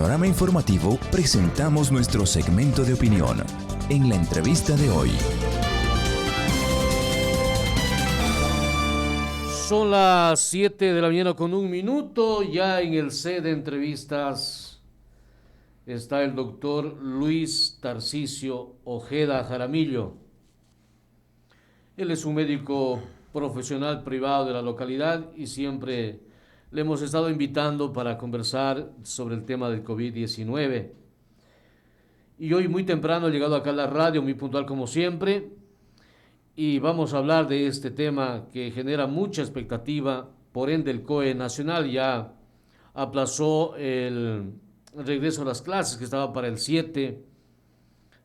Programa informativo presentamos nuestro segmento de opinión en la entrevista de hoy. Son las 7 de la mañana con 1 minuto, ya en el set de entrevistas está el doctor Luis Tarcisio Ojeda Jaramillo. Él es un médico profesional privado de la localidad y siempre le hemos estado invitando para conversar sobre el tema del COVID-19. Y hoy muy temprano ha llegado acá a la radio, muy puntual como siempre, y vamos a hablar de este tema que genera mucha expectativa. Por ende, el COE Nacional ya aplazó el regreso a las clases, que estaba para el 7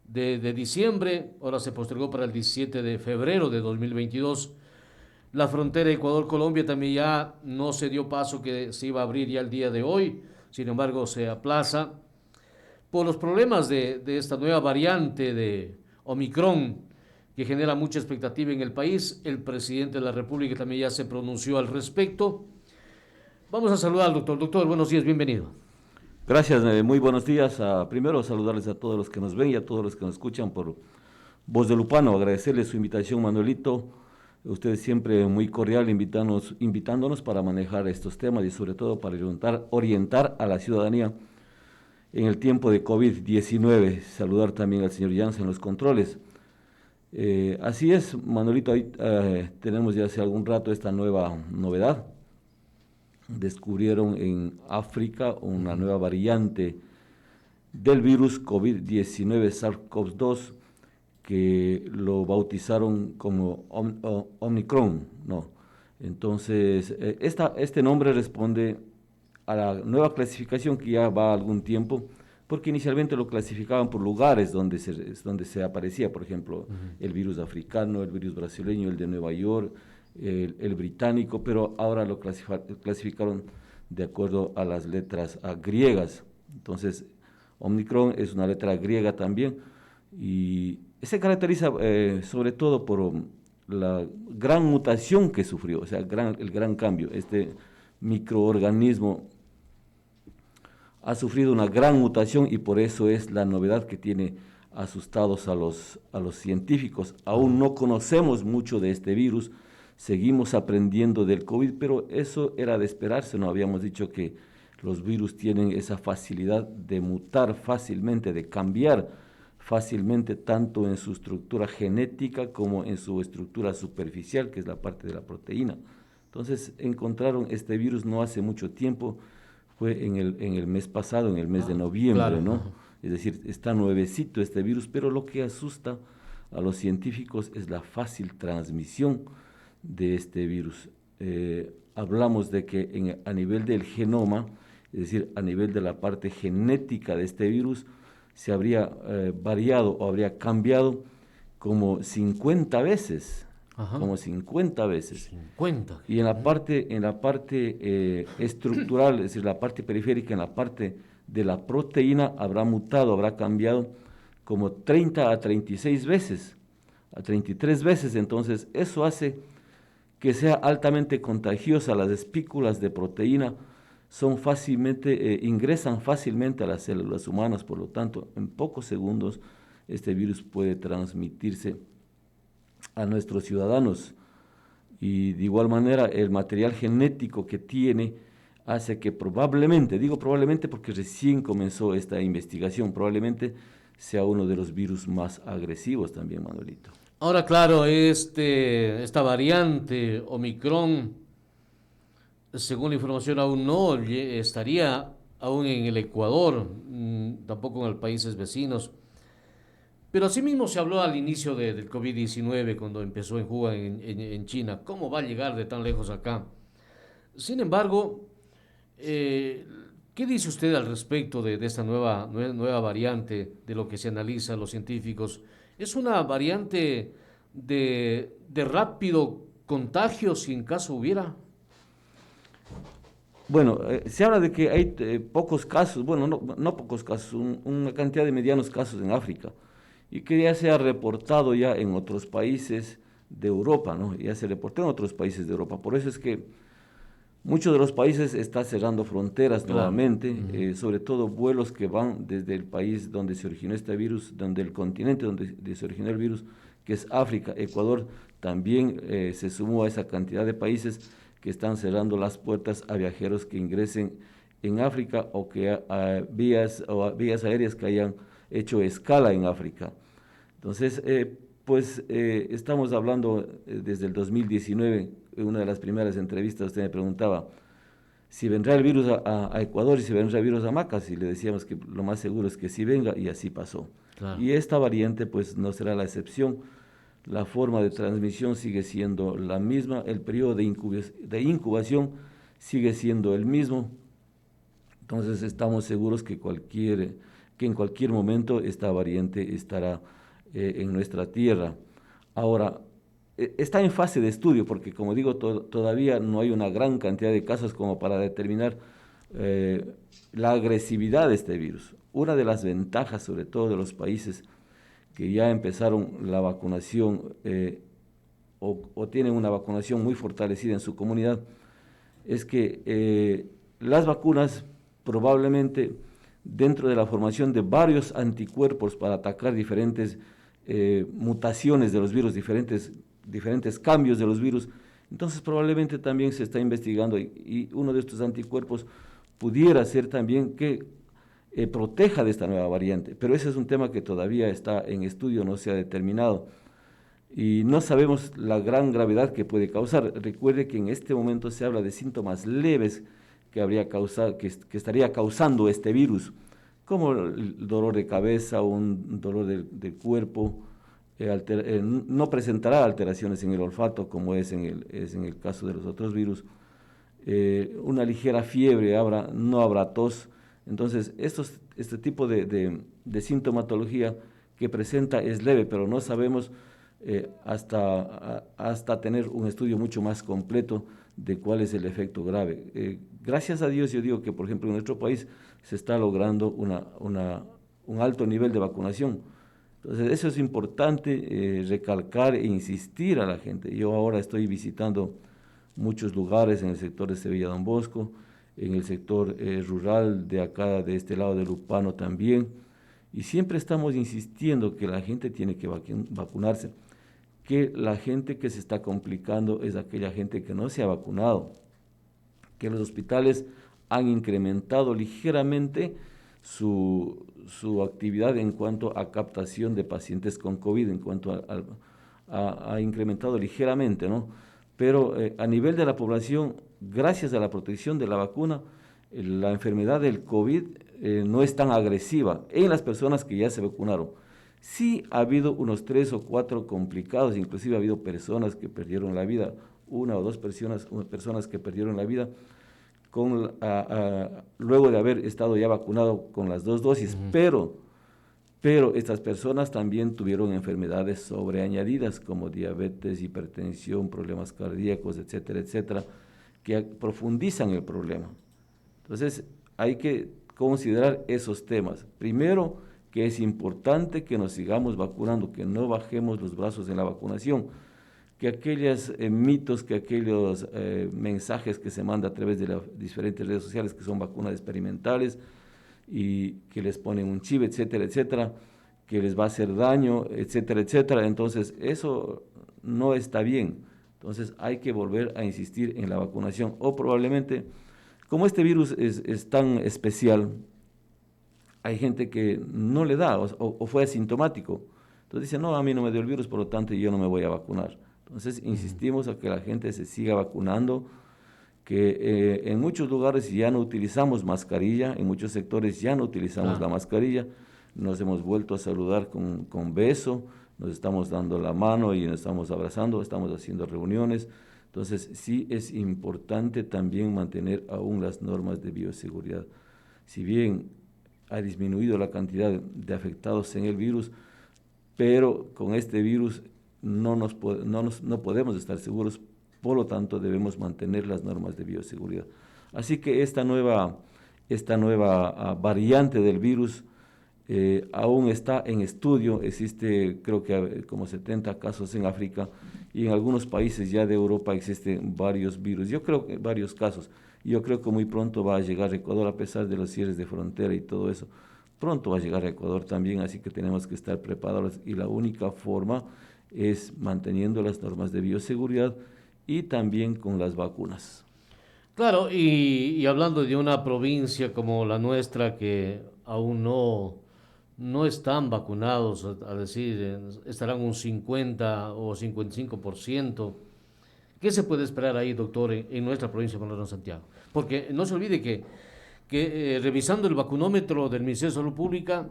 de diciembre, ahora se postergó para el 17 de febrero de 2022. La frontera Ecuador-Colombia también ya no se dio paso que se iba a abrir ya el día de hoy, sin embargo se aplaza por los problemas de esta nueva variante de Omicron que genera mucha expectativa en el país. El presidente de la República también ya se pronunció al respecto. Vamos a saludar al doctor. Doctor, buenos días, bienvenido. Gracias, muy buenos días. Primero saludarles a todos los que nos ven y a todos los que nos escuchan por Voz de Lupano. Agradecerles su invitación, Manuelito. Usted siempre muy cordial invitándonos para manejar estos temas y sobre todo para orientar a la ciudadanía en el tiempo de COVID-19. Saludar también al señor Jansen en los controles. Así es, Manuelito, ahí tenemos ya hace algún rato esta nueva novedad. Descubrieron en África una nueva variante del virus COVID-19 SARS-CoV-2 que lo bautizaron como Omicron, ¿no? Entonces, este nombre responde a la nueva clasificación que ya va algún tiempo, porque inicialmente lo clasificaban por lugares donde se aparecía, por ejemplo, el virus africano, el virus brasileño, el de Nueva York, el británico, pero ahora lo clasificaron de acuerdo a las letras griegas. Entonces, Omicron es una letra griega también y se caracteriza sobre todo por la gran mutación que sufrió, o sea, el gran cambio. Este microorganismo ha sufrido una gran mutación y por eso es la novedad que tiene asustados a los científicos. Aún no conocemos mucho de este virus, seguimos aprendiendo del COVID, pero eso era de esperarse, ¿no? Habíamos dicho que los virus tienen esa facilidad de mutar fácilmente, de cambiar fácilmente, tanto en su estructura genética como en su estructura superficial, que es la parte de la proteína. Entonces, encontraron este virus no hace mucho tiempo, fue en el mes pasado, en el mes de noviembre, claro, ¿no? Es decir, está nuevecito este virus, pero lo que asusta a los científicos es la fácil transmisión de este virus. Hablamos de que a nivel del genoma, es decir, a nivel de la parte genética de este virus, se habría variado o habría cambiado como 50 veces. Ajá. Como 50 veces. 50. Y en la parte estructural, es decir, la parte periférica, en la parte de la proteína, habrá mutado, habrá cambiado como 30 a 36 veces, a 33 veces. Entonces, eso hace que sea altamente contagiosa. Las espículas de proteína ingresan fácilmente a las células humanas, por lo tanto, en pocos segundos este virus puede transmitirse a nuestros ciudadanos. Y de igual manera, el material genético que tiene hace que probablemente, digo probablemente porque recién comenzó esta investigación, probablemente sea uno de los virus más agresivos también, Manuelito. Ahora, claro, esta variante Omicron, según la información, aún no estaría aún en el Ecuador, tampoco en los países vecinos. Pero asimismo se habló al inicio del COVID-19, cuando empezó en Wuhan, en China. ¿Cómo va a llegar de tan lejos acá? Sin embargo, ¿qué dice usted al respecto de esta nueva variante, de lo que se analiza los científicos? ¿Es una variante de rápido contagio, si en caso hubiera? Bueno, se habla de que hay pocos casos, bueno, no pocos casos, una cantidad de medianos casos en África, y que ya se ha reportado ya en otros países de Europa, ¿no? Ya se reportó en otros países de Europa. Por eso es que Muchos de los países están cerrando fronteras Claro. nuevamente, sobre todo vuelos que van desde el país donde se originó este virus, donde el continente donde se originó el virus, que es África. Ecuador también se sumó a esa cantidad de países que están cerrando las puertas a viajeros que ingresen en África o que a vías aéreas que hayan hecho escala en África. Entonces, estamos hablando desde el 2019, en una de las primeras entrevistas usted me preguntaba si vendrá el virus a Ecuador y si vendrá el virus a Macas, y le decíamos que lo más seguro es que sí venga, y así pasó. Claro. Y esta variante pues no será la excepción. La forma de transmisión sigue siendo la misma, el periodo de incubación sigue siendo el mismo. Entonces estamos seguros que en cualquier momento esta variante estará en nuestra tierra. Ahora, está en fase de estudio porque, como digo, todavía no hay una gran cantidad de casos como para determinar la agresividad de este virus. Una de las ventajas, sobre todo de los países que ya empezaron la vacunación o tienen una vacunación muy fortalecida en su comunidad, es que las vacunas probablemente, dentro de la formación de varios anticuerpos para atacar diferentes mutaciones de los virus, diferentes cambios de los virus, entonces probablemente también se está investigando y uno de estos anticuerpos pudiera ser también que proteja de esta nueva variante, pero ese es un tema que todavía está en estudio, no se ha determinado y no sabemos la gran gravedad que puede causar. Recuerde que en este momento se habla de síntomas leves que estaría causando este virus, como el dolor de cabeza o un dolor del cuerpo. No presentará alteraciones en el olfato como es en el caso de los otros virus. Una ligera fiebre, no habrá tos. Entonces, este tipo de sintomatología que presenta es leve, pero no sabemos hasta tener un estudio mucho más completo de cuál es el efecto grave. Gracias a Dios, yo digo que, por ejemplo, en nuestro país se está logrando un alto nivel de vacunación. Entonces, eso es importante recalcar e insistir a la gente. Yo ahora estoy visitando muchos lugares en el sector de Sevilla Don Bosco, en el sector rural de acá, de este lado de Lupano también, y siempre estamos insistiendo que la gente tiene que vacunarse, que la gente que se está complicando es aquella gente que no se ha vacunado, que los hospitales han incrementado ligeramente su actividad en cuanto a captación de pacientes con COVID, en cuanto ha incrementado ligeramente, ¿no? Pero a nivel de la población, gracias a la protección de la vacuna, la enfermedad del COVID no es tan agresiva en las personas que ya se vacunaron. Sí ha habido unos 3 o 4 complicados, inclusive ha habido personas que perdieron la vida, 1 o 2 personas que perdieron la vida luego de haber estado ya vacunado con las 2 dosis, pero estas personas también tuvieron enfermedades sobreañadidas como diabetes, hipertensión, problemas cardíacos, etcétera, etcétera, que profundizan el problema. Entonces, hay que considerar esos temas. Primero, que es importante que nos sigamos vacunando, que no bajemos los brazos en la vacunación, que aquellos mitos, que aquellos mensajes que se mandan a través de las diferentes redes sociales que son vacunas experimentales y que les ponen un chip, etcétera, etcétera, que les va a hacer daño, etcétera, etcétera. Entonces, eso no está bien. Entonces, hay que volver a insistir en la vacunación. O probablemente, como este virus es tan especial, hay gente que no le da o fue asintomático. Entonces dice, no, a mí no me dio el virus, por lo tanto yo no me voy a vacunar. Entonces insistimos a que la gente se siga vacunando, que en muchos lugares ya no utilizamos mascarilla, en muchos sectores ya no utilizamos la mascarilla, nos hemos vuelto a saludar con beso, nos estamos dando la mano y nos estamos abrazando, estamos haciendo reuniones. Entonces sí es importante también mantener aún las normas de bioseguridad. Si bien ha disminuido la cantidad de afectados en el virus, pero con este virus no podemos estar seguros, por lo tanto debemos mantener las normas de bioseguridad. Así que esta nueva variante del virus aún está en estudio. Existe, creo que como 70 casos en África y en algunos países ya de Europa existen varios virus, yo creo que varios casos. Yo creo que muy pronto va a llegar a Ecuador, a pesar de los cierres de frontera y todo eso. Pronto va a llegar a Ecuador también, así que tenemos que estar preparados y la única forma es manteniendo las normas de bioseguridad y también con las vacunas. Claro, y hablando de una provincia como la nuestra que aún no están vacunados, a decir, estarán un 50 o 55%. ¿Qué se puede esperar ahí, doctor, en nuestra provincia de Morona, Santiago? Porque no se olvide que revisando el vacunómetro del Ministerio de Salud Pública,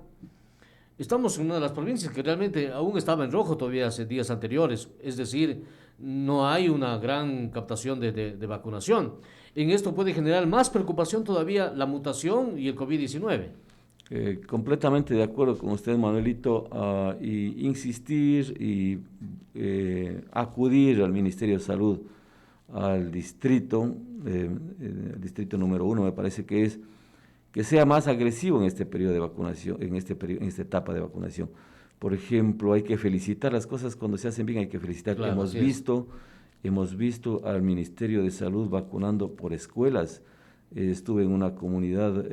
estamos en una de las provincias que realmente aún estaba en rojo todavía hace días anteriores, es decir, no hay una gran captación de vacunación. En esto puede generar más preocupación todavía la mutación y el COVID-19. Completamente de acuerdo con usted, Manuelito, y insistir y acudir al Ministerio de Salud, al distrito, el distrito número 1 me parece que sea más agresivo en este periodo de vacunación, en esta etapa de vacunación. Por ejemplo, hay que felicitar las cosas cuando se hacen bien, hay que felicitar. Claro, Hemos visto al Ministerio de Salud vacunando por escuelas. Estuve en una comunidad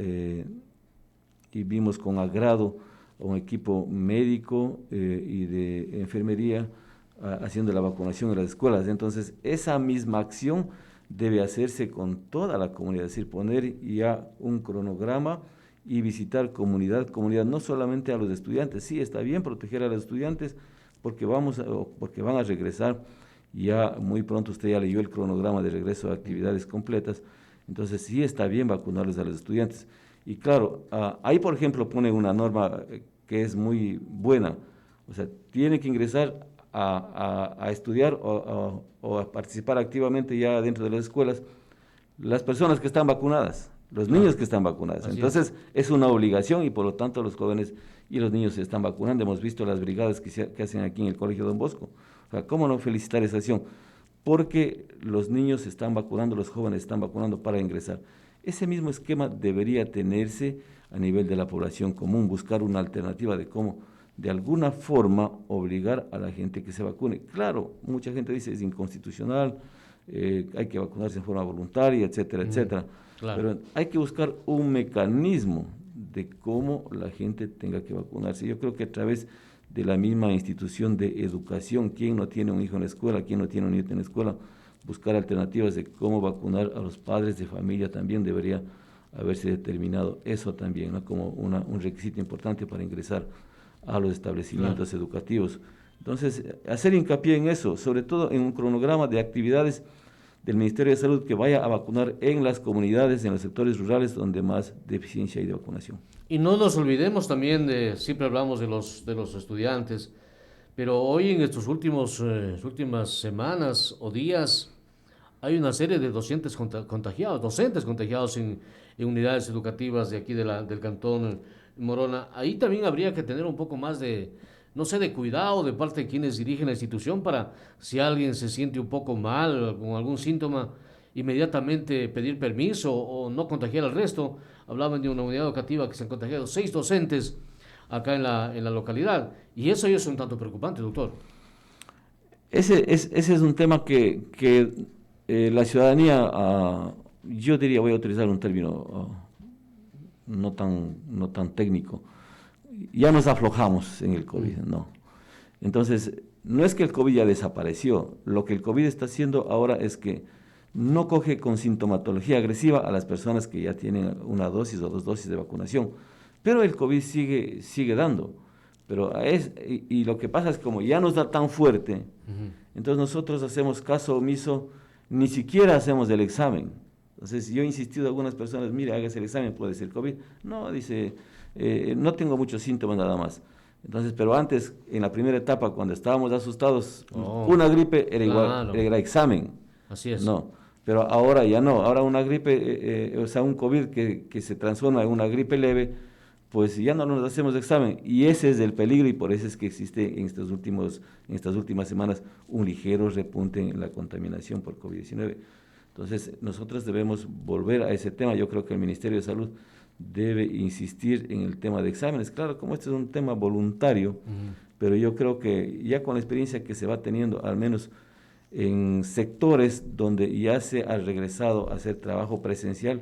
y vimos con agrado a un equipo médico y de enfermería haciendo la vacunación en las escuelas. Entonces, esa misma acción debe hacerse con toda la comunidad, es decir, poner ya un cronograma y visitar comunidad, no solamente a los estudiantes. Sí, está bien proteger a los estudiantes porque van a regresar ya muy pronto. Usted ya leyó el cronograma de regreso a actividades completas, entonces sí está bien vacunarles a los estudiantes. Y claro, ahí por ejemplo pone una norma que es muy buena, o sea, tiene que ingresar a estudiar o a participar activamente ya dentro de las escuelas las personas que están vacunadas, los niños que están vacunados. Entonces es una obligación y por lo tanto los jóvenes y los niños se están vacunando. Hemos visto las brigadas que hacen aquí en el Colegio Don Bosco. O sea, ¿cómo no felicitar esa acción? Porque los niños se están vacunando, los jóvenes se están vacunando para ingresar. Ese mismo esquema debería tenerse a nivel de la población común, buscar una alternativa de cómo, de alguna forma, obligar a la gente que se vacune. Claro, mucha gente dice es inconstitucional, hay que vacunarse en forma voluntaria, etcétera, etcétera. Claro. Pero hay que buscar un mecanismo de cómo la gente tenga que vacunarse. Yo creo que a través de la misma institución de educación, quien no tiene un hijo en la escuela, quien no tiene un nieto en la escuela, buscar alternativas de cómo vacunar a los padres de familia también debería haberse determinado eso también, ¿no? Como un requisito importante para ingresar a los establecimientos educativos. Entonces, hacer hincapié en eso, sobre todo en un cronograma de actividades del Ministerio de Salud que vaya a vacunar en las comunidades, en los sectores rurales donde más deficiencia hay de vacunación. Y no nos olvidemos también siempre hablamos de los estudiantes, pero hoy en estos últimas semanas o días hay una serie de docentes contagiados en unidades educativas de aquí del cantón Morona. Ahí también habría que tener un poco más no sé, de cuidado de parte de quienes dirigen la institución para si alguien se siente un poco mal con algún síntoma, inmediatamente pedir permiso o no contagiar al resto. Hablaban de una unidad educativa que se han contagiado 6 docentes acá en la localidad. Y eso es un tanto preocupante, doctor. Ese es un tema que la ciudadanía, yo diría, voy a utilizar un término no tan técnico, ya nos aflojamos en el COVID, no. Entonces, no es que el COVID ya desapareció, lo que el COVID está haciendo ahora es que no coge con sintomatología agresiva a las personas que ya tienen una dosis o 2 dosis de vacunación, pero el COVID sigue dando. Pero y lo que pasa es que como ya nos da tan fuerte, entonces nosotros hacemos caso omiso, ni siquiera hacemos el examen. Entonces yo he insistido a algunas personas, mire, hágase el examen, puede ser COVID. No, dice, no tengo muchos síntomas nada más. Entonces, pero antes, en la primera etapa, cuando estábamos asustados, una gripe era igual, era examen. Así es. No, pero ahora ya no. Ahora una gripe, o sea, un COVID que se transforma en una gripe leve, pues ya no nos hacemos examen. Y ese es el peligro y por eso es que existe en estas últimas semanas un ligero repunte en la contaminación por COVID-19. Entonces, nosotros debemos volver a ese tema. Yo creo que el Ministerio de Salud debe insistir en el tema de exámenes. Claro, como este es un tema voluntario, pero yo creo que ya con la experiencia que se va teniendo, al menos en sectores donde ya se ha regresado a hacer trabajo presencial,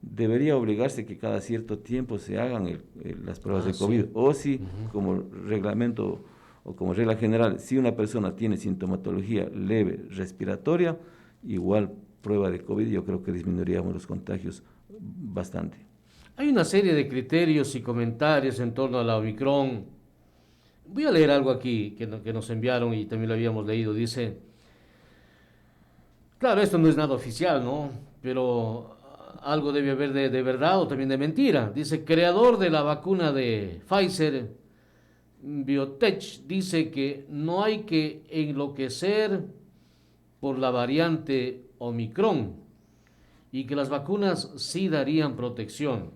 debería obligarse que cada cierto tiempo se hagan las pruebas de COVID, sí. o si como reglamento o como regla general, si una persona tiene sintomatología leve respiratoria, igual prueba de COVID, yo creo que disminuiríamos los contagios bastante. Hay una serie de criterios y comentarios en torno a la Omicron. Voy a leer algo aquí que nos enviaron y también lo habíamos leído. Dice, claro, esto no es nada oficial, ¿no? Pero algo debe haber de verdad o también de mentira. Dice, creador de la vacuna de Pfizer, Biotech, dice que no hay que enloquecer por la variante Omicron y que las vacunas sí darían protección.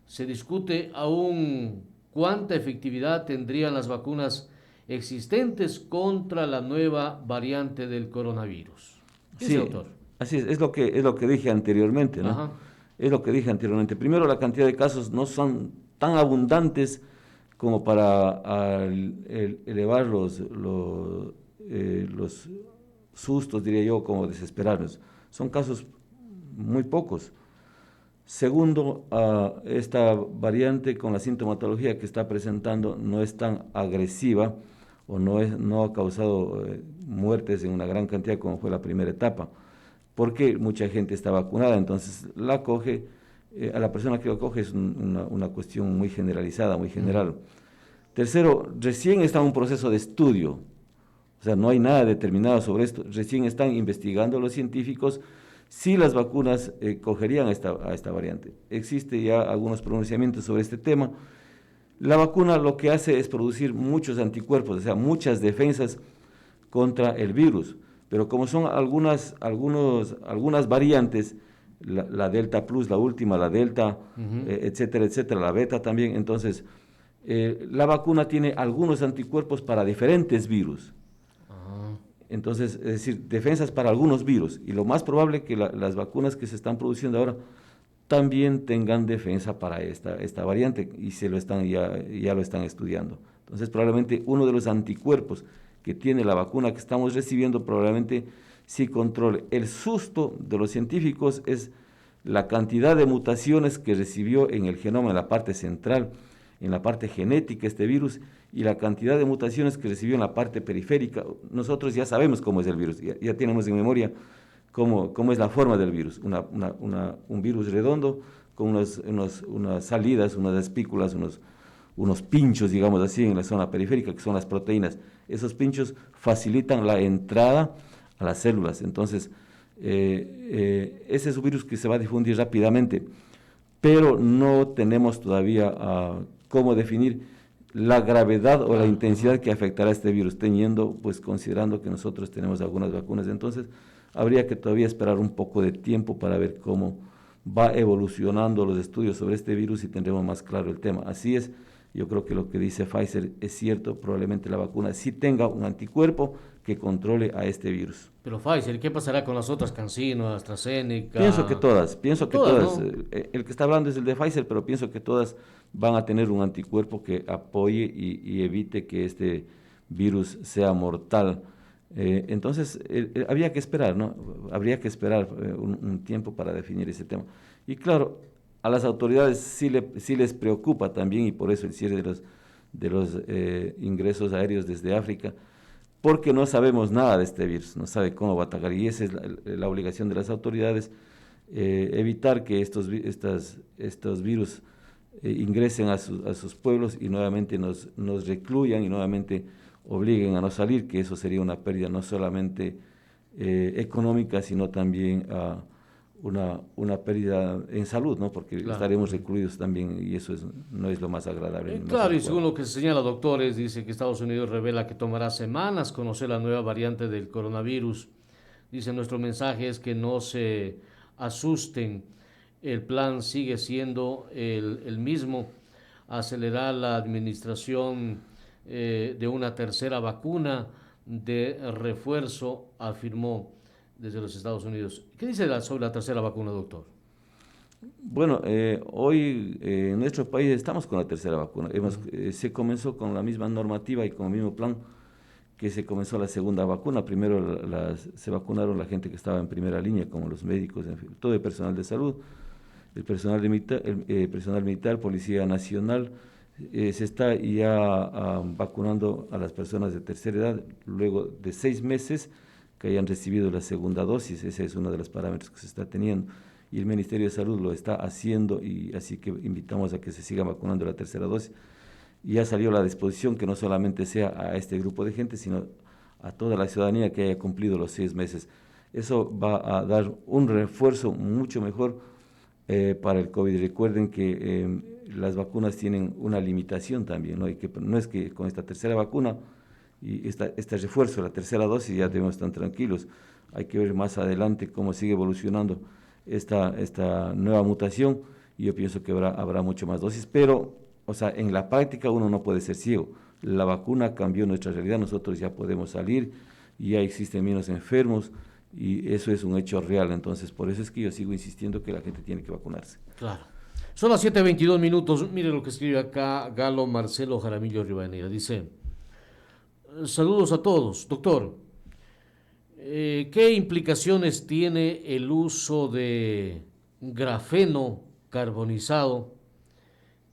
Se discute aún cuánta efectividad tendrían las vacunas existentes contra la nueva variante del coronavirus. ¿Qué dice, Sí, doctor? así es lo que dije anteriormente, ¿no? Ajá. Es lo que dije anteriormente. Primero, la cantidad de casos no son tan abundantes como para elevar los sustos, diría yo, como desesperarnos. Son casos muy pocos. Segundo, esta variante con la sintomatología que está presentando no es tan agresiva o no ha causado muertes en una gran cantidad como fue la primera etapa, porque mucha gente está vacunada, entonces la coge, a la persona que lo coge es una cuestión muy generalizada, muy general. Tercero, recién está en un proceso de estudio, o sea, no hay nada determinado sobre esto, recién están investigando los científicos si las vacunas cogerían a esta variante. Existe ya algunos pronunciamientos sobre este tema. La vacuna lo que hace es producir muchos anticuerpos, o sea, muchas defensas contra el virus, pero como son algunas variantes, la Delta Plus, la última, la Delta, etcétera, etcétera, la Beta también, entonces la vacuna tiene algunos anticuerpos para diferentes virus. Entonces, es decir, defensas para algunos virus, y lo más probable que las vacunas que se están produciendo ahora también tengan defensa para esta variante, y ya lo están estudiando. Entonces, probablemente uno de los anticuerpos que tiene la vacuna que estamos recibiendo, probablemente sí controle. El susto de los científicos es la cantidad de mutaciones que recibió en el genoma, en la parte central, en la parte genética este virus, y la cantidad de mutaciones que recibió en la parte periférica. Nosotros ya sabemos cómo es el virus, ya tenemos en memoria cómo es la forma del virus, un virus redondo con unas salidas, unas espículas, unos pinchos, digamos así, en la zona periférica, que son las proteínas. Esos pinchos facilitan la entrada a las células. Entonces, ese es un virus que se va a difundir rápidamente, pero no tenemos todavía cómo definir la gravedad o la intensidad que afectará a este virus, considerando que nosotros tenemos algunas vacunas. Entonces, habría que todavía esperar un poco de tiempo para ver cómo va evolucionando los estudios sobre este virus y tendremos más claro el tema. Así es, yo creo que lo que dice Pfizer es cierto, probablemente la vacuna sí tenga un anticuerpo que controle a este virus. Pero Pfizer, ¿qué pasará con las otras CanSino, AstraZeneca? Pienso que todas, ¿no? el que está hablando es el de Pfizer, pero pienso que todas van a tener un anticuerpo que apoye y evite que este virus sea mortal. Entonces, habría que esperar, ¿no? Habría que esperar un tiempo para definir ese tema. Y claro, a las autoridades sí les preocupa también, y por eso el cierre de los ingresos aéreos desde África, porque no sabemos nada de este virus, no sabe cómo va a atacar, y esa es la obligación de las autoridades, evitar que estos virus ingresen a sus pueblos y nuevamente nos recluyan y nuevamente obliguen a no salir, que eso sería una pérdida no solamente económica, sino también una pérdida en salud, ¿no? Porque Claro. estaremos recluidos también, y eso no es lo más agradable. Claro, y según lo que se señala, doctores, dice que Estados Unidos revela que tomará semanas conocer la nueva variante del coronavirus. Dice, nuestro mensaje es que no se asusten, el plan sigue siendo el mismo, acelerar la administración de una tercera vacuna de refuerzo, afirmó desde los Estados Unidos. ¿Qué dice sobre la tercera vacuna, doctor? Bueno, hoy en nuestro país estamos con la tercera vacuna. Se comenzó con la misma normativa y con el mismo plan que se comenzó la segunda vacuna. Primero se vacunaron la gente que estaba en primera línea, como los médicos, en fin, todo el personal de salud, el personal militar, Policía Nacional. Se está ya vacunando a las personas de tercera edad luego de 6 meses que hayan recibido la segunda dosis. Ese es uno de los parámetros que se está teniendo y el Ministerio de Salud lo está haciendo, y así que invitamos a que se siga vacunando la tercera dosis. Y ya salió la disposición que no solamente sea a este grupo de gente, sino a toda la ciudadanía que haya cumplido los 6 meses. Eso va a dar un refuerzo mucho mejor para el COVID. Recuerden que las vacunas tienen una limitación también, ¿no? Y que no es que con esta tercera vacuna y este refuerzo, la tercera dosis, ya debemos estar tranquilos. Hay que ver más adelante cómo sigue evolucionando esta nueva mutación, y yo pienso que habrá mucho más dosis, pero, o sea, en la práctica uno no puede ser ciego. La vacuna cambió nuestra realidad, nosotros ya podemos salir, y ya existen menos enfermos, y eso es un hecho real. Entonces, por eso es que yo sigo insistiendo que la gente tiene que vacunarse. Claro. Son las 7:22 minutos. Mire lo que escribe acá Galo Marcelo Jaramillo Rivadeneira. Dice: saludos a todos. Doctor, ¿qué implicaciones tiene el uso de grafeno carbonizado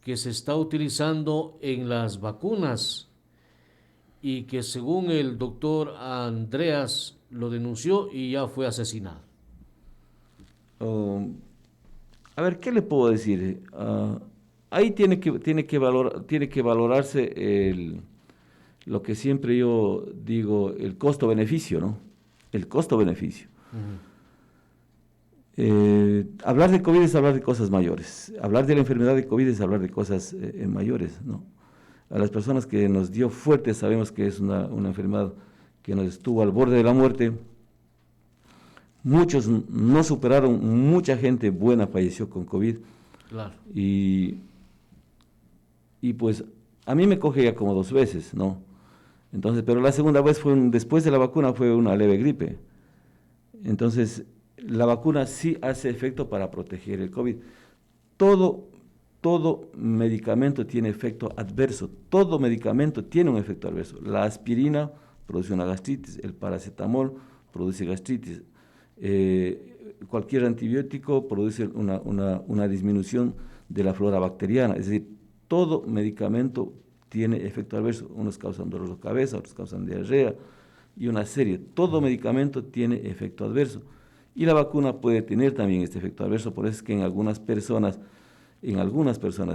que se está utilizando en las vacunas y que, según el doctor Andreas, lo denunció y ya fue asesinado? A ver, ¿qué le puedo decir? Ahí tiene que valorarse lo que siempre yo digo, el costo-beneficio, ¿no? El costo-beneficio. Hablar de COVID es hablar de cosas mayores. Hablar de la enfermedad de COVID es hablar de cosas mayores, ¿no? A las personas que nos dio fuerte, sabemos que es una enfermedad que nos estuvo al borde de la muerte. Muchos no superaron, mucha gente buena falleció con COVID. Claro. Y pues a mí me coge ya como 2 veces, ¿no? Entonces, pero la segunda vez después de la vacuna fue una leve gripe. Entonces, la vacuna sí hace efecto para proteger el COVID. Todo medicamento tiene efecto adverso, todo medicamento tiene un efecto adverso. La aspirina produce una gastritis, el paracetamol produce gastritis, cualquier antibiótico produce una disminución de la flora bacteriana. Es decir, todo medicamento tiene efecto adverso. Unos causan dolor de cabeza, otros causan diarrea y una serie. Todo medicamento tiene efecto adverso. Y la vacuna puede tener también este efecto adverso. Por eso es que en algunas personas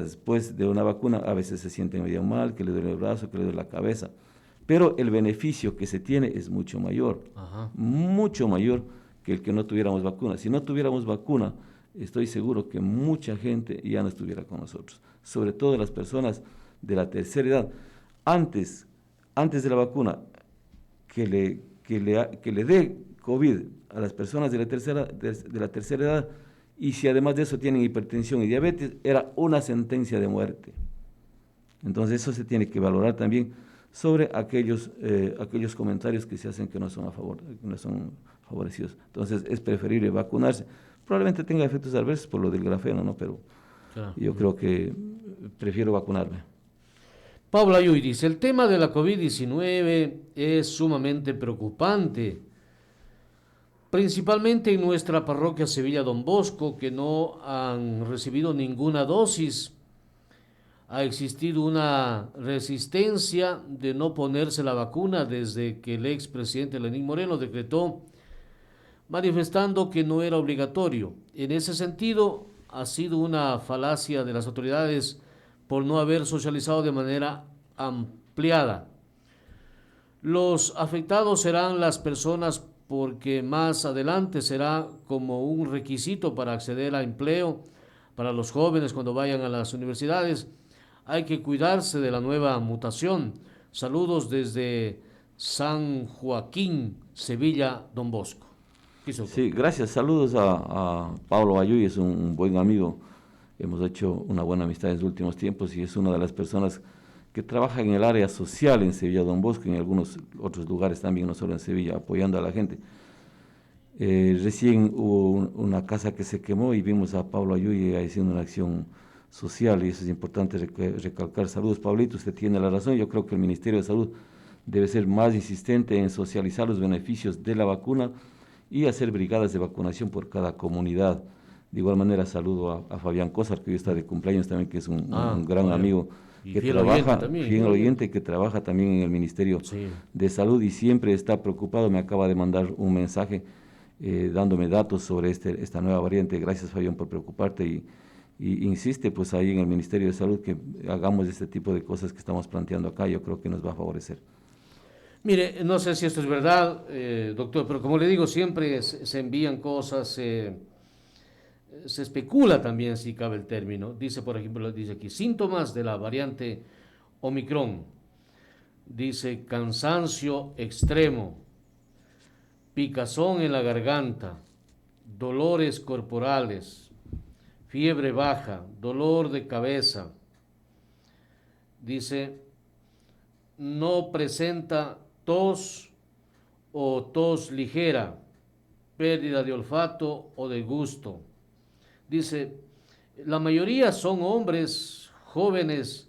después de una vacuna a veces se sienten medio mal, que le duele el brazo, que le duele la cabeza. Pero el beneficio que se tiene es mucho mayor, mucho mayor que el que no tuviéramos vacuna. Si no tuviéramos vacuna, estoy seguro que mucha gente ya no estuviera con nosotros, sobre todo las personas de la tercera edad. Antes de la vacuna, que le dé COVID a las personas de la tercera edad, y si además de eso tienen hipertensión y diabetes, era una sentencia de muerte. Entonces eso se tiene que valorar también sobre aquellos comentarios que se hacen que no son favorecidos. Entonces es preferible vacunarse. Probablemente tenga efectos adversos por lo del grafeno, ¿no? Pero claro, yo creo que prefiero vacunarme. Paula Ayuy dice: el tema de la COVID-19 es sumamente preocupante, principalmente en nuestra parroquia Sevilla Don Bosco, que no han recibido ninguna dosis. Ha existido una resistencia de no ponerse la vacuna desde que el expresidente Lenín Moreno decretó, manifestando que no era obligatorio. En ese sentido, ha sido una falacia de las autoridades por no haber socializado de manera ampliada. Los afectados serán las personas, porque más adelante será como un requisito para acceder a empleo para los jóvenes cuando vayan a las universidades. Hay que cuidarse de la nueva mutación. Saludos desde San Joaquín, Sevilla, Don Bosco. Sí, gracias. Saludos a Pablo Ayuy, es un buen amigo. Hemos hecho una buena amistad en los últimos tiempos y es una de las personas que trabaja en el área social en Sevilla Don Bosco y en algunos otros lugares también, no solo en Sevilla, apoyando a la gente. Recién hubo una casa que se quemó y vimos a Pablo Ayuy haciendo una acción social, y eso es importante recalcar. Saludos, Pablito, usted tiene la razón. Yo creo que el Ministerio de Salud debe ser más insistente en socializar los beneficios de la vacuna y hacer brigadas de vacunación por cada comunidad. De igual manera saludo a Fabián Cosar, que hoy está de cumpleaños también, que es un gran amigo, y que fiel trabaja, oyente también, fiel oyente, que trabaja también en el Ministerio de Salud y siempre está preocupado. Me acaba de mandar un mensaje dándome datos sobre esta nueva variante. Gracias, Fabián, por preocuparte y insiste pues ahí en el Ministerio de Salud que hagamos este tipo de cosas que estamos planteando acá. Yo creo que nos va a favorecer. Mire, no sé si esto es verdad, doctor, pero como le digo, siempre se envían cosas, se especula también, si cabe el término. Dice, por ejemplo, dice aquí, síntomas de la variante Omicron. Dice, cansancio extremo, picazón en la garganta, dolores corporales, fiebre baja, dolor de cabeza. Dice, no presenta tos o tos ligera, pérdida de olfato o de gusto. Dice, la mayoría son hombres jóvenes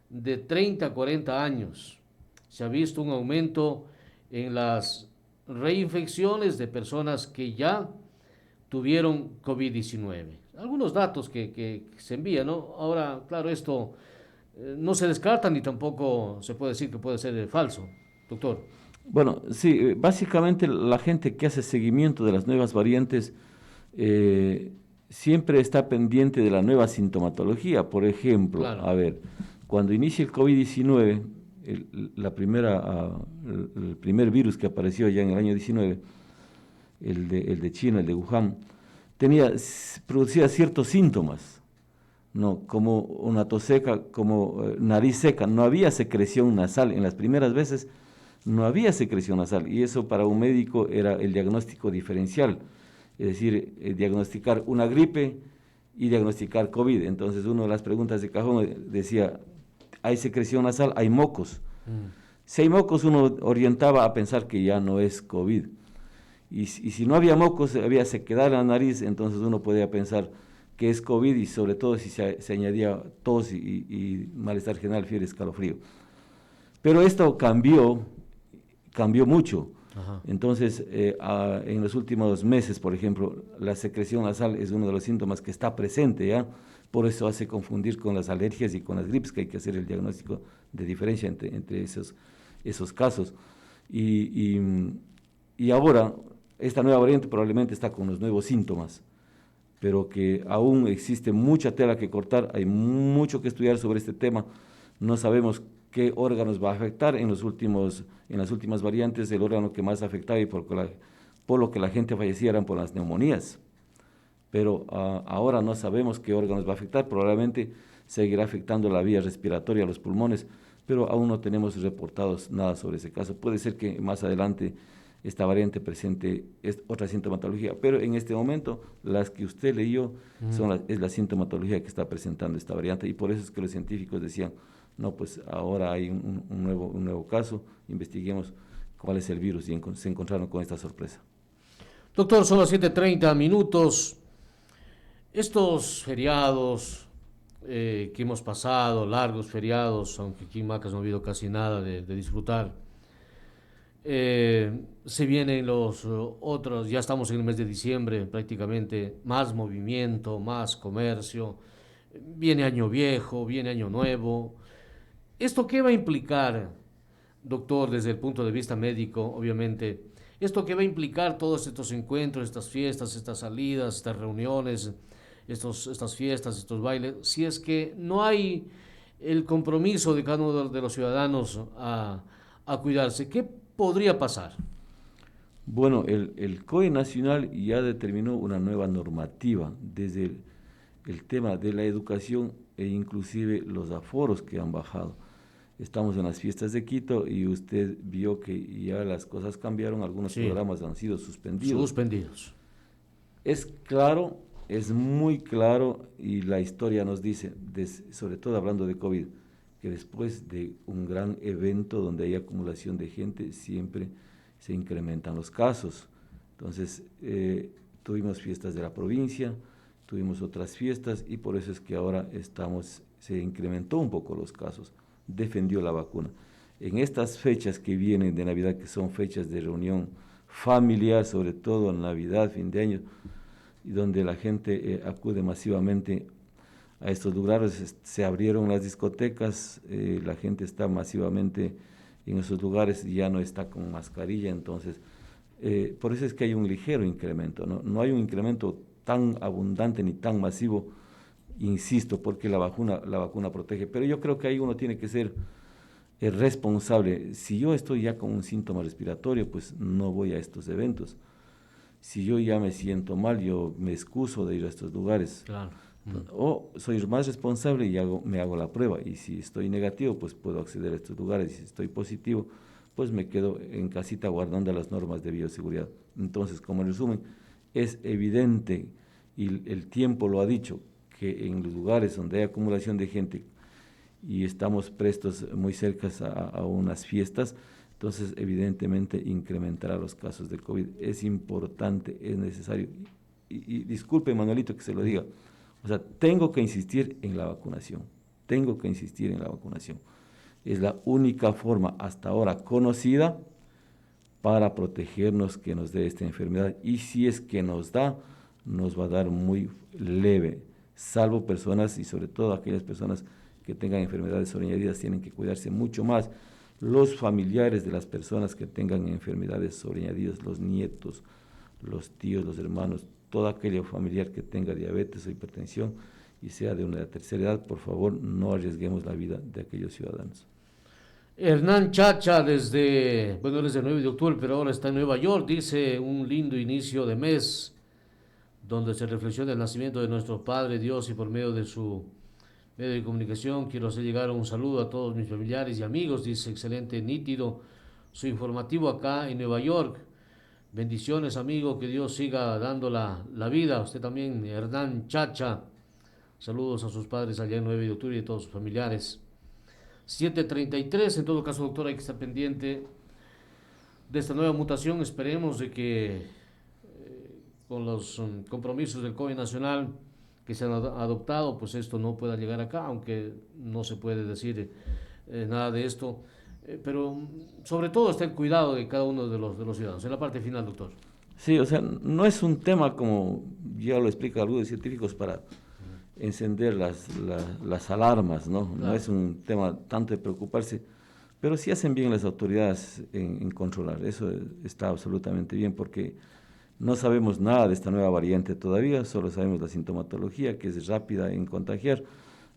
de 30 a 40 años. Se ha visto un aumento en las reinfecciones de personas que ya tuvieron COVID-19. Algunos datos que se envían, ¿no? Ahora, claro, esto no se descarta ni tampoco se puede decir que puede ser falso, doctor. Bueno, sí, básicamente la gente que hace seguimiento de las nuevas variantes siempre está pendiente de la nueva sintomatología. Por ejemplo, Claro. a ver, cuando inicia el COVID-19, el primer virus que apareció ya en el año 19, el de China, el de Wuhan, producía ciertos síntomas, ¿no? Como una tos seca, como nariz seca. No había secreción nasal en las primeras veces. No había secreción nasal y eso para un médico era el diagnóstico diferencial, es decir, diagnosticar una gripe y diagnosticar COVID. Entonces, una de las preguntas de cajón decía, ¿hay secreción nasal? ¿Hay mocos? Si hay mocos, uno orientaba a pensar que ya no es COVID. Y si no había mocos, había sequedad en la nariz, entonces uno podía pensar que es COVID y sobre todo si se añadía tos y malestar general, fiebre, escalofrío. Pero esto cambió mucho. Ajá. Entonces, en los últimos meses, por ejemplo, la secreción nasal es uno de los síntomas que está presente, ¿ya? Por eso hace confundir con las alergias y con las gripes, que hay que hacer el diagnóstico de diferencia entre esos casos. Y ahora, esta nueva variante probablemente está con los nuevos síntomas, pero que aún existe mucha tela que cortar, hay mucho que estudiar sobre este tema. No sabemos qué órganos va a afectar. En las últimas variantes, el órgano que más afectaba y por lo que la gente fallecía eran por las neumonías. Pero ahora no sabemos qué órganos va a afectar. Probablemente seguirá afectando la vía respiratoria, los pulmones, pero aún no tenemos reportados nada sobre ese caso. Puede ser que más adelante esta variante presente otra sintomatología, pero en este momento las que usted leyó es la sintomatología que está presentando esta variante, y por eso es que los científicos decían, no, pues ahora hay un nuevo caso, investiguemos cuál es el virus, y se encontraron con esta sorpresa. Doctor, son las 7:30 minutos. Estos feriados que hemos pasado, largos feriados, aunque aquí en Macas no ha habido casi nada de disfrutar, se vienen los otros, ya estamos en el mes de diciembre prácticamente, más movimiento, más comercio, viene año viejo, viene año nuevo. ¿Esto qué va a implicar, doctor, desde el punto de vista médico, obviamente? ¿Esto qué va a implicar todos estos encuentros, estas fiestas, estas salidas, estas reuniones, estas fiestas, estos bailes, si es que no hay el compromiso de cada uno de los ciudadanos a cuidarse? ¿Qué podría pasar? Bueno, el COE nacional ya determinó una nueva normativa desde el tema de la educación e inclusive los aforos que han bajado. Estamos en las fiestas de Quito y usted vio que ya las cosas cambiaron, algunos programas han sido suspendidos. Es claro, es muy claro, y la historia nos dice, sobre todo hablando de COVID, que después de un gran evento donde hay acumulación de gente, siempre se incrementan los casos. Entonces, tuvimos fiestas de la provincia, tuvimos otras fiestas, y por eso es que ahora se incrementó un poco los casos, defendió la vacuna. en estas fechas que vienen de Navidad, que son fechas de reunión familiar, sobre todo en Navidad, fin de año, y donde la gente acude masivamente a estos lugares, se abrieron las discotecas, la gente está masivamente en esos lugares y ya no está con mascarilla, entonces, por eso es que hay un ligero incremento, no hay un incremento tan abundante ni tan masivo, insisto, porque la vacuna protege, pero yo creo que ahí uno tiene que ser responsable. Si yo estoy ya con un síntoma respiratorio, pues no voy a estos eventos. Si yo ya me siento mal, yo me excuso de ir a estos lugares. Claro. O soy más responsable y me hago la prueba. Y si estoy negativo, pues puedo acceder a estos lugares. Y si estoy positivo, pues me quedo en casita guardando las normas de bioseguridad. Entonces, como resumen, es evidente, y el tiempo lo ha dicho, que en los lugares donde hay acumulación de gente y estamos prestos muy cerca a unas fiestas, entonces evidentemente incrementará los casos de COVID. Es importante, es necesario, y disculpe Manuelito que se lo diga, o sea, tengo que insistir en la vacunación, es la única forma hasta ahora conocida para protegernos que nos dé esta enfermedad, y si es que nos da, nos va a dar muy leve, salvo personas y sobre todo aquellas personas que tengan enfermedades sobreañadidas tienen que cuidarse mucho más. Los familiares de las personas que tengan enfermedades sobreañadidas, los nietos, los tíos, los hermanos, todo aquel familiar que tenga diabetes o hipertensión y sea de una tercera edad, por favor, no arriesguemos la vida de aquellos ciudadanos. Hernán Chacha, él es de 9 de octubre, pero ahora está en Nueva York, dice: un lindo inicio de mes, donde se reflexiona el nacimiento de nuestro Padre Dios, y por medio de su medio de comunicación quiero hacer llegar un saludo a todos mis familiares y amigos. Dice: excelente, nítido su informativo acá en Nueva York. Bendiciones, amigo, que Dios siga dando la vida. Usted también, Hernán Chacha. Saludos a sus padres allá en 9 de octubre y a todos sus familiares. 7:33, en todo caso, doctor, hay que estar pendiente de esta nueva mutación. Esperemos de que con los compromisos del COVID nacional que se han adoptado, pues esto no pueda llegar acá, aunque no se puede decir nada de esto. Pero sobre todo está el cuidado de cada uno de los ciudadanos. En la parte final, doctor. Sí, o sea, no es un tema, como ya lo explica algunos científicos, para encender las alarmas, ¿no? Claro. No es un tema tanto de preocuparse, pero sí hacen bien las autoridades en controlar. Eso está absolutamente bien, porque no sabemos nada de esta nueva variante todavía, solo sabemos la sintomatología, que es rápida en contagiar.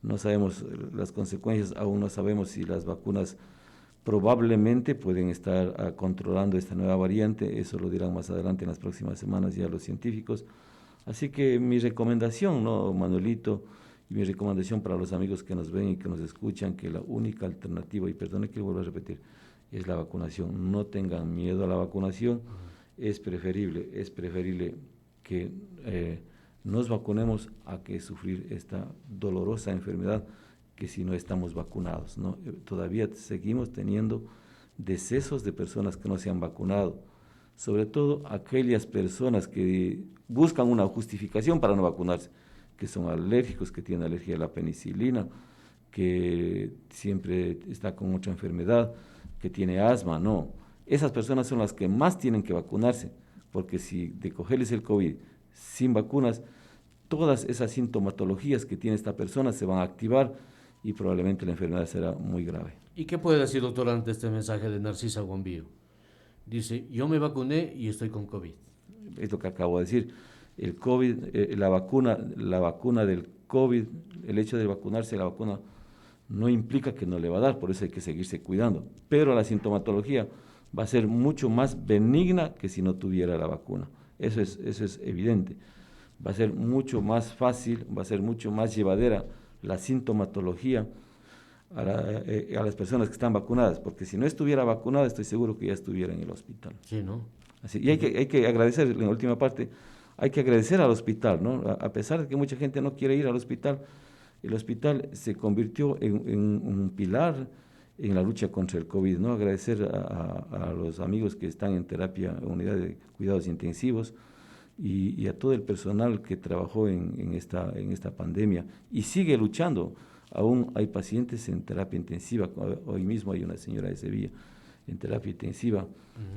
No sabemos las consecuencias, aún no sabemos si las vacunas probablemente pueden estar controlando esta nueva variante. Eso lo dirán más adelante en las próximas semanas ya los científicos. Así que mi recomendación, ¿no, Manuelito? Y mi recomendación para los amigos que nos ven y que nos escuchan, que la única alternativa, y perdone que lo vuelva a repetir, es la vacunación. No tengan miedo a la vacunación. Es preferible que nos vacunemos a que sufrir esta dolorosa enfermedad, que si no estamos vacunados, ¿no? Todavía seguimos teniendo decesos de personas que no se han vacunado, sobre todo aquellas personas que buscan una justificación para no vacunarse, que son alérgicos, que tienen alergia a la penicilina, que siempre está con otra enfermedad, que tiene asma. No, esas personas son las que más tienen que vacunarse, porque si de cogerles el COVID sin vacunas, todas esas sintomatologías que tiene esta persona se van a activar y probablemente la enfermedad será muy grave. ¿Y qué puede decir, doctor, ante este mensaje de Narcisa Guambío? Dice: yo me vacuné y estoy con COVID. Es lo que acabo de decir. El COVID, la vacuna del COVID, el hecho de vacunarse, la vacuna no implica que no le va a dar, por eso hay que seguirse cuidando. Pero la sintomatología va a ser mucho más benigna que si no tuviera la vacuna. Eso es evidente. Va a ser mucho más fácil, va a ser mucho más llevadera la sintomatología a las personas que están vacunadas, porque si no estuviera vacunada, estoy seguro que ya estuviera en el hospital. Sí, ¿no? Así, y hay que agradecer, en la última parte, hay que agradecer al hospital, ¿no? A pesar de que mucha gente no quiere ir al hospital, el hospital se convirtió en un pilar en la lucha contra el COVID, ¿no? Agradecer a los amigos que están en terapia, en unidad de cuidados intensivos, y a todo el personal que trabajó en esta pandemia y sigue luchando. aún hay pacientes en terapia intensiva. Hoy mismo hay una señora de Sevilla en terapia intensiva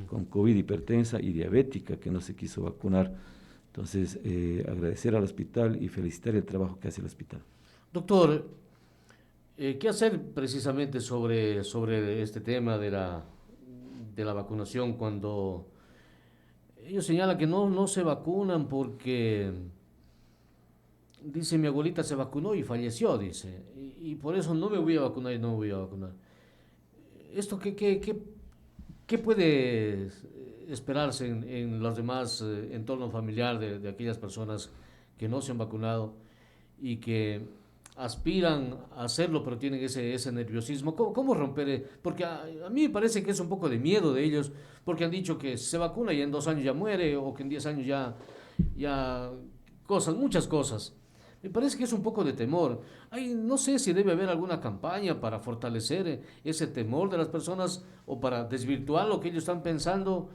con COVID, hipertensa y diabética que no se quiso vacunar. Entonces, agradecer al hospital y felicitar el trabajo que hace el hospital. Doctor, ¿qué hacer precisamente sobre este tema de la vacunación cuando ellos señalan que no se vacunan porque, dice, mi abuelita se vacunó y falleció, dice, y por eso no me voy a vacunar y no me voy a vacunar? ¿Esto qué puede esperarse en los demás entorno familiar de aquellas personas que no se han vacunado y que aspiran a hacerlo, pero tienen ese nerviosismo? ¿Cómo romper? Porque a mí me parece que es un poco de miedo de ellos, porque han dicho que se vacuna y en 2 años ya muere, o que en 10 años ya muchas cosas. Me parece que es un poco de temor. No sé si debe haber alguna campaña para fortalecer ese temor de las personas o para desvirtuar lo que ellos están pensando,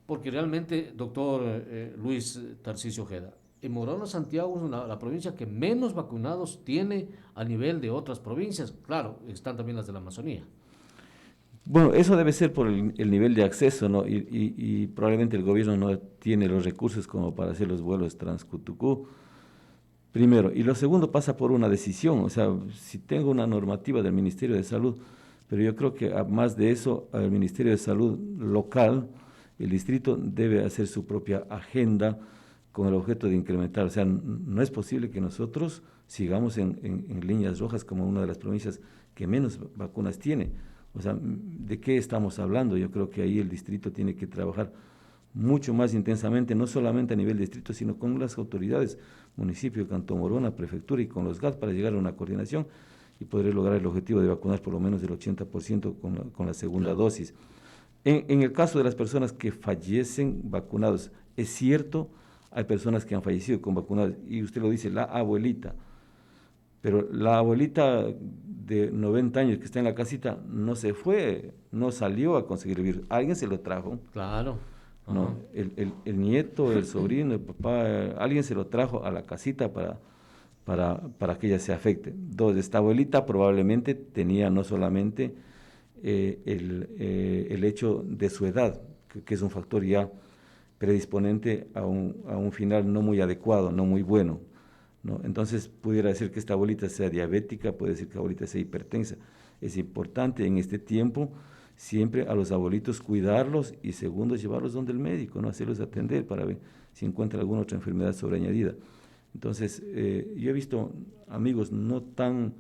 porque realmente, doctor Luis Tarcisio Ojeda, en Morona, Santiago es la provincia que menos vacunados tiene a nivel de otras provincias. Claro, están también las de la Amazonía. Bueno, eso debe ser por el nivel de acceso, ¿no? Y probablemente el gobierno no tiene los recursos como para hacer los vuelos Transcutucú, primero. Y lo segundo pasa por una decisión, o sea, si tengo una normativa del Ministerio de Salud, pero yo creo que más de eso, el Ministerio de Salud local, el distrito, debe hacer su propia agenda con el objeto de incrementar. O sea, no es posible que nosotros sigamos en líneas rojas como una de las provincias que menos vacunas tiene. O sea, ¿de qué estamos hablando? Yo creo que ahí el distrito tiene que trabajar mucho más intensamente, no solamente a nivel distrito, sino con las autoridades, municipio, Cantón Morona, prefectura y con los GAT para llegar a una coordinación y poder lograr el objetivo de vacunar por lo menos el 80% con la segunda dosis. En el caso de las personas que fallecen vacunados, es cierto, hay personas que han fallecido con vacunados, y usted lo dice, la abuelita, pero la abuelita de 90 años que está en la casita no se fue, no salió a conseguir el virus, alguien se lo trajo. Claro. ¿No? El nieto, el sobrino, el papá, alguien se lo trajo a la casita para que ella se afecte. Entonces, esta abuelita probablemente tenía no solamente el hecho de su edad, que es un factor ya predisponente a un final no muy adecuado, no muy bueno, ¿no? Entonces, pudiera decir que esta abuelita sea diabética, puede decir que la abuelita sea hipertensa. Es importante en este tiempo siempre a los abuelitos cuidarlos y segundo, llevarlos donde el médico, ¿no? Hacerlos atender para ver si encuentra alguna otra enfermedad sobreañadida. Entonces, yo he visto amigos no tan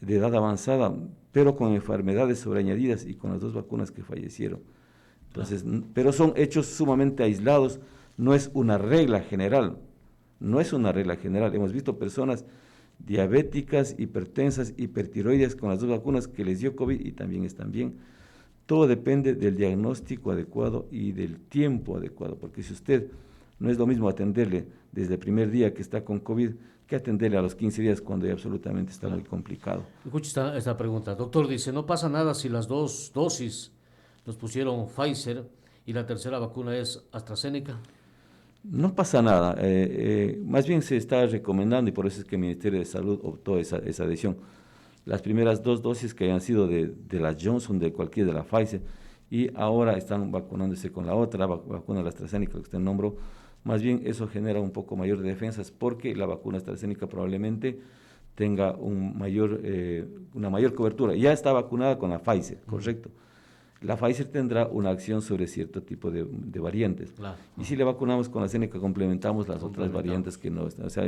de edad avanzada, pero con enfermedades sobreañadidas y con las 2 vacunas que fallecieron. Entonces, pero son hechos sumamente aislados, no es una regla general, no es una regla general. Hemos visto personas diabéticas, hipertensas, hipertiroides con las 2 vacunas que les dio COVID y también están bien. Todo depende del diagnóstico adecuado y del tiempo adecuado, porque si usted no es lo mismo atenderle desde el primer día que está con COVID que atenderle a los 15 días cuando ya absolutamente está muy complicado. Escucha esta pregunta. Doctor, dice, no pasa nada si las 2 dosis nos pusieron Pfizer y la tercera vacuna es AstraZeneca. No pasa nada, más bien se está recomendando y por eso es que el Ministerio de Salud optó esa decisión. Las primeras 2 dosis que hayan sido de la Johnson, de cualquiera de la Pfizer, y ahora están vacunándose con la otra vacuna, la AstraZeneca, que usted nombró, más bien eso genera un poco mayor de defensas porque la vacuna AstraZeneca probablemente tenga una mayor cobertura. Ya está vacunada con la Pfizer, correcto. La Pfizer tendrá una acción sobre cierto tipo de variantes. Claro. Y si le vacunamos con la AstraZeneca, complementamos las otras variantes que no están. O sea,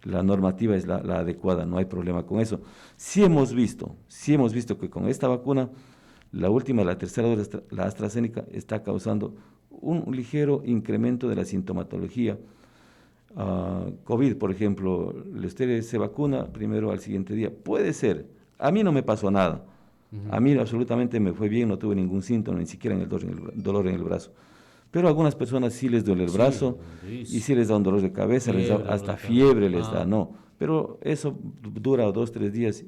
la normativa es la adecuada, no hay problema con eso. Sí hemos visto que con esta vacuna, la última, la tercera dosis, la AstraZeneca, está causando un ligero incremento de la sintomatología. COVID, por ejemplo, usted se vacuna primero al siguiente día. Puede ser, a mí no me pasó nada. A mí absolutamente me fue bien, no tuve ningún síntoma, ni siquiera en el dolor en el brazo. Pero a algunas personas sí les duele el brazo y sí les da un dolor de cabeza, les da hasta fiebre, les da, no. Pero eso dura 2 o 3 días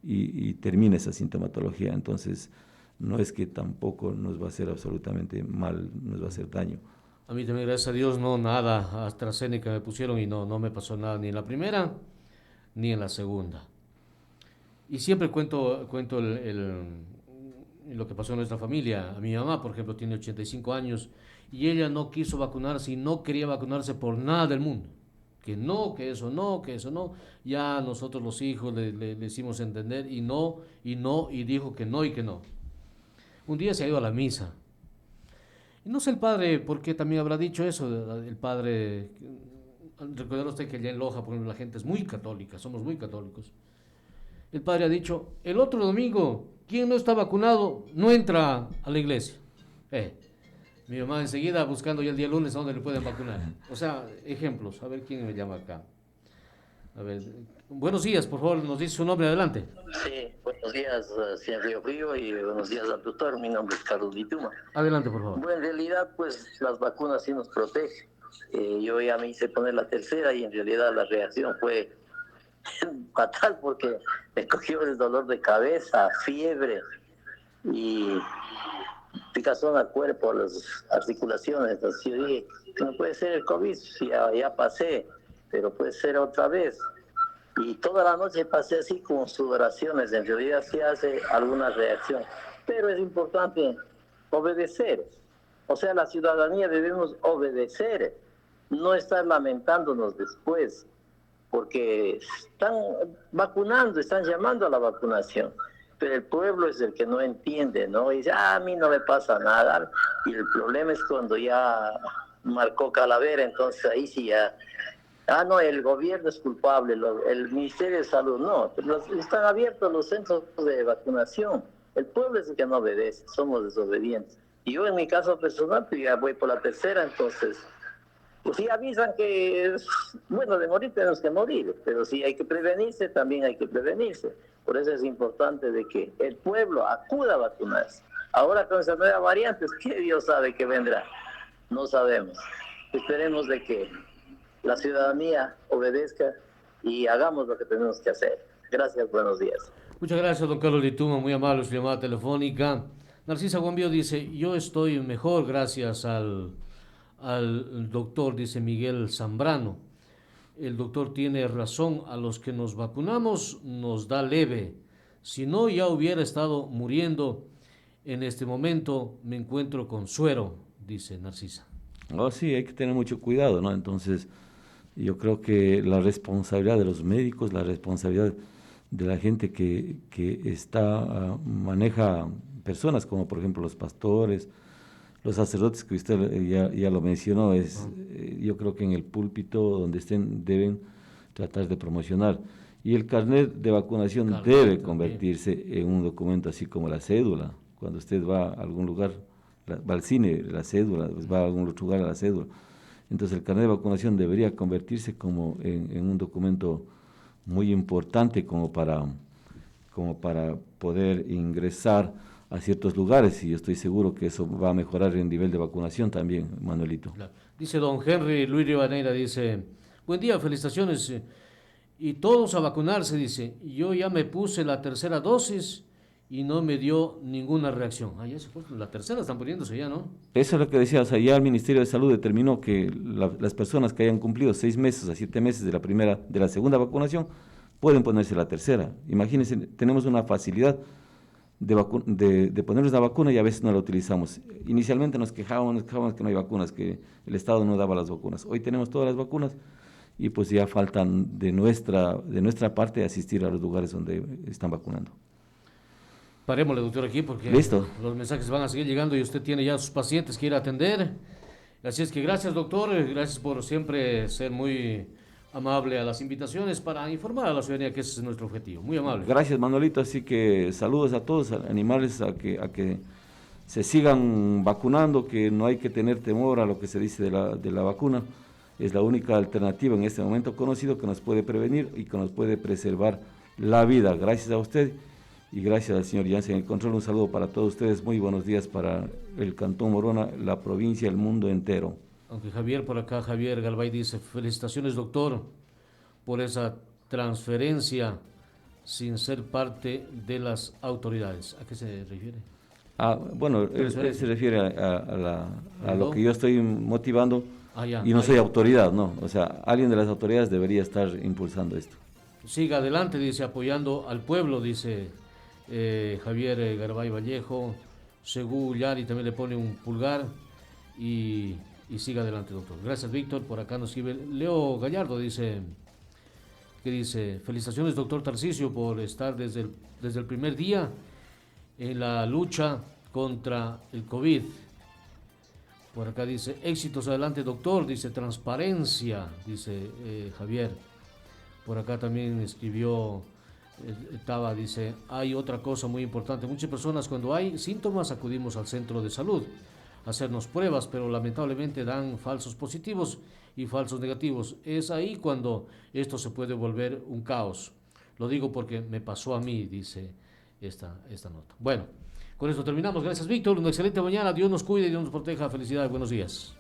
y termina esa sintomatología. Entonces, no es que tampoco nos va a hacer absolutamente mal, nos va a hacer daño. A mí también, gracias a Dios, no nada. AstraZeneca me pusieron y no me pasó nada ni en la primera ni en la segunda. Y siempre cuento lo que pasó en nuestra familia. A mi mamá, por ejemplo, tiene 85 años y ella no quiso vacunarse y no quería vacunarse por nada del mundo. Que no, que eso no, que eso no. Ya nosotros los hijos le hicimos entender y no, y no, y dijo que no y que no. Un día se ha ido a la misa. Y no sé el padre por qué también habrá dicho eso. El padre, recuerda usted que allá en Loja, por ejemplo, la gente es muy católica, somos muy católicos. El padre ha dicho, el otro domingo, quien no está vacunado no entra a la iglesia. Mi mamá enseguida buscando ya el día lunes a dónde le pueden vacunar. O sea, ejemplos. A ver quién me llama acá. A ver, buenos días, por favor, nos dice su nombre, adelante. Sí, buenos días, señor Río Frío, y buenos días al doctor. Mi nombre es Carlos Lituma. Adelante, por favor. Bueno, en realidad, pues las vacunas sí nos protegen. Yo ya me hice poner la tercera y en realidad la reacción fue fatal porque me cogió el dolor de cabeza, fiebre y picazón al cuerpo, las articulaciones. Entonces yo dije, no puede ser el COVID, ya pasé, pero puede ser otra vez. Y toda la noche pasé así con sudoraciones. En realidad sí hace alguna reacción, pero es importante obedecer. O sea, la ciudadanía debemos obedecer, no estar lamentándonos después, porque están vacunando, están llamando a la vacunación, pero el pueblo es el que no entiende, ¿no? Y dice, a mí no me pasa nada, y el problema es cuando ya marcó calavera, entonces ahí sí ya, no, el gobierno es culpable, el Ministerio de Salud no, están abiertos los centros de vacunación, el pueblo es el que no obedece, somos desobedientes. Y yo en mi caso personal, pues ya voy por la tercera, entonces pues sí avisan que, bueno, de morir tenemos que morir, pero si hay que prevenirse, también hay que prevenirse. Por eso es importante de que el pueblo acuda a vacunarse. Ahora con esa nueva variante, ¿qué Dios sabe que vendrá? No sabemos. Esperemos de que la ciudadanía obedezca y hagamos lo que tenemos que hacer. Gracias, buenos días. Muchas gracias, don Carlos Lituma, muy amable su llamada telefónica. Narcisa Guambío dice, yo estoy mejor gracias al doctor, dice Miguel Zambrano. El doctor tiene razón, a los que nos vacunamos nos da leve. Si no, ya hubiera estado muriendo. En este momento me encuentro con suero, dice Narcisa. Oh, sí, hay que tener mucho cuidado, ¿no? Entonces, yo creo que la responsabilidad de los médicos, la responsabilidad de la gente que maneja personas como por ejemplo los pastores, los sacerdotes que usted ya lo mencionó, yo creo que en el púlpito donde estén deben tratar de promocionar. Y el carnet de vacunación debe convertirse en un documento así como la cédula. Cuando usted va a algún lugar, va al cine, la cédula, va a algún otro lugar, la cédula. Entonces el carnet de vacunación debería convertirse como en un documento muy importante como para poder ingresar a ciertos lugares, y yo estoy seguro que eso va a mejorar el nivel de vacunación también, Manuelito. Claro. Dice don Henry Luis Rivadeneira, dice, buen día, felicitaciones, y todos a vacunarse, dice, yo ya me puse la tercera dosis y no me dio ninguna reacción. Ya se fue, la tercera están poniéndose ya, ¿no? Eso es lo que decía, o sea, ya el Ministerio de Salud determinó que las personas que hayan cumplido 6 meses a 7 meses de la segunda vacunación pueden ponerse la tercera. Imagínense, tenemos una facilidad de ponernos la vacuna y a veces no la utilizamos. Inicialmente nos quejábamos que no hay vacunas, que el Estado no daba las vacunas. Hoy tenemos todas las vacunas y pues ya faltan de nuestra parte asistir a los lugares donde están vacunando. Parémosle, doctor, aquí porque ¿Listo? Los mensajes van a seguir llegando y usted tiene ya sus pacientes que ir a atender. Así es que gracias, doctor, gracias por siempre ser muy amable a las invitaciones para informar a la ciudadanía, que ese es nuestro objetivo. Muy amable. Gracias, Manuelito. Así que saludos a todos, animarles a que se sigan vacunando, que no hay que tener temor a lo que se dice de la vacuna. Es la única alternativa en este momento conocido que nos puede prevenir y que nos puede preservar la vida. Gracias a usted y gracias al señor Janssen en el control. Un saludo para todos ustedes. Muy buenos días para el Cantón Morona, la provincia, el mundo entero. Aunque Javier por acá, Javier Galvay dice, felicitaciones doctor por esa transferencia sin ser parte de las autoridades. ¿A qué se refiere? Bueno, él se refiere a lo que yo estoy motivando y no soy autoridad, no. O sea, alguien de las autoridades debería estar impulsando esto. siga adelante, dice, apoyando al pueblo, dice Javier Garbay Vallejo. Segú Yari también le pone un pulgar y siga adelante, doctor. Gracias, Víctor. Por acá nos escribe Leo Gallardo, dice, que dice, felicitaciones, doctor Tarcisio, por estar desde el primer día en la lucha contra el COVID. Por acá dice, éxitos adelante, doctor, dice, transparencia, dice Javier. Por acá también escribió Taba, dice, hay otra cosa muy importante. Muchas personas cuando hay síntomas acudimos al centro de salud a hacernos pruebas, pero lamentablemente dan falsos positivos y falsos negativos. Es ahí cuando esto se puede volver un caos. Lo digo porque me pasó a mí, dice esta nota. Bueno, con esto terminamos. Gracias, Víctor. Una excelente mañana. Dios nos cuide y Dios nos proteja. Felicidades. Buenos días.